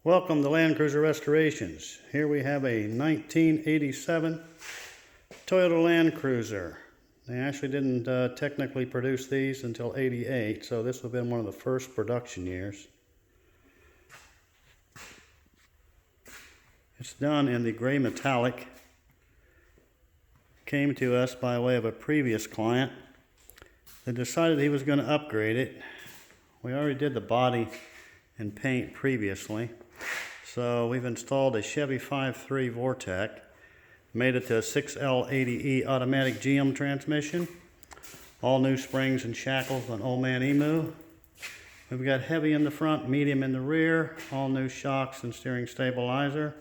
Welcome to Land Cruiser Restorations. Here we have a 1987 Toyota Land Cruiser. They actually didn't technically produce these until '88, so this would have been one of the first production years. It's done in the gray metallic. Came to us by way of a previous client that decided he was going to upgrade it. We already did the body and paint previously. So we've installed a Chevy 5.3 Vortec, made it to a 6L80E automatic GM transmission, all new springs and shackles on Old Man Emu. We've got heavy in the front, medium in the rear, all new shocks and steering stabilizer.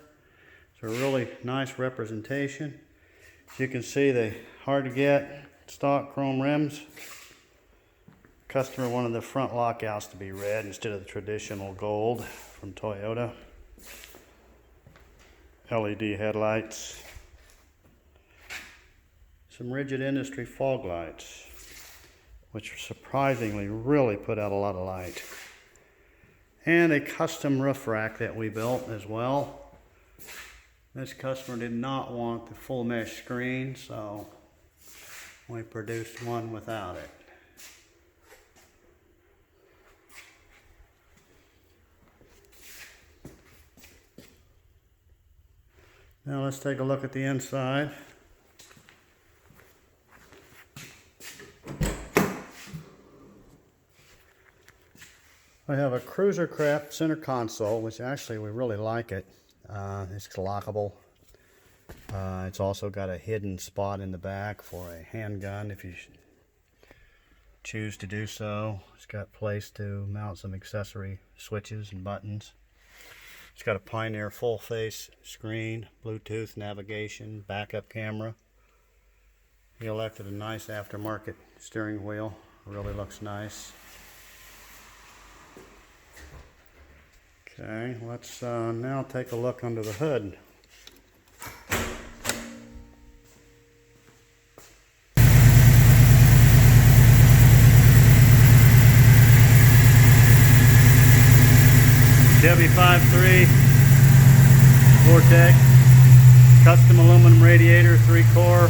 It's a really nice representation. As you can see, they hard to get stock chrome rims. Customer wanted the front lockouts to be red instead of the traditional gold from Toyota. LED headlights. Some Rigid Industry fog lights, which surprisingly really put out a lot of light. And a custom roof rack that we built as well. This customer did not want the full mesh screen, so we produced one without it. Now let's take a look at the inside. I have a Cruiser Craft center console, which actually we really like it. It's lockable. It's also got a hidden spot in the back for a handgun if you choose to do so. It's got place to mount some accessory switches and buttons. It's got a Pioneer full face screen, Bluetooth navigation, backup camera. He elected a nice aftermarket steering wheel. It really looks nice. Okay, let's now take a look under the hood. Chevy 5.3 Vortec, custom aluminum radiator, 3-core,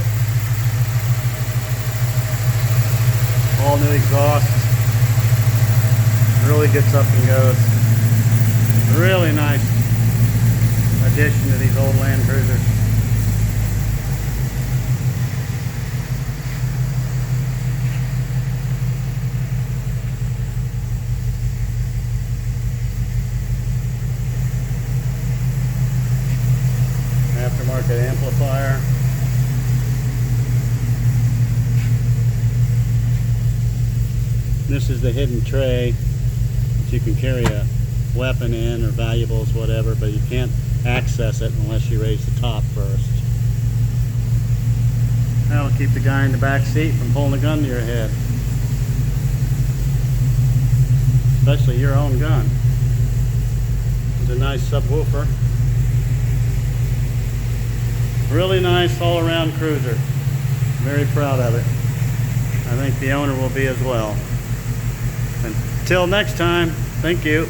all new exhaust. Really gets up and goes. Really nice addition to these old Land Cruisers. Aftermarket amplifier. This is the hidden tray that you can carry a weapon in or valuables, whatever, but you can't access it unless you raise the top first. That'll keep the guy in the back seat from pulling a gun to your head. Especially your own gun. It's a nice subwoofer. Really nice all-around cruiser. Very proud of it. I think the owner will be as well. Until next time, thank you.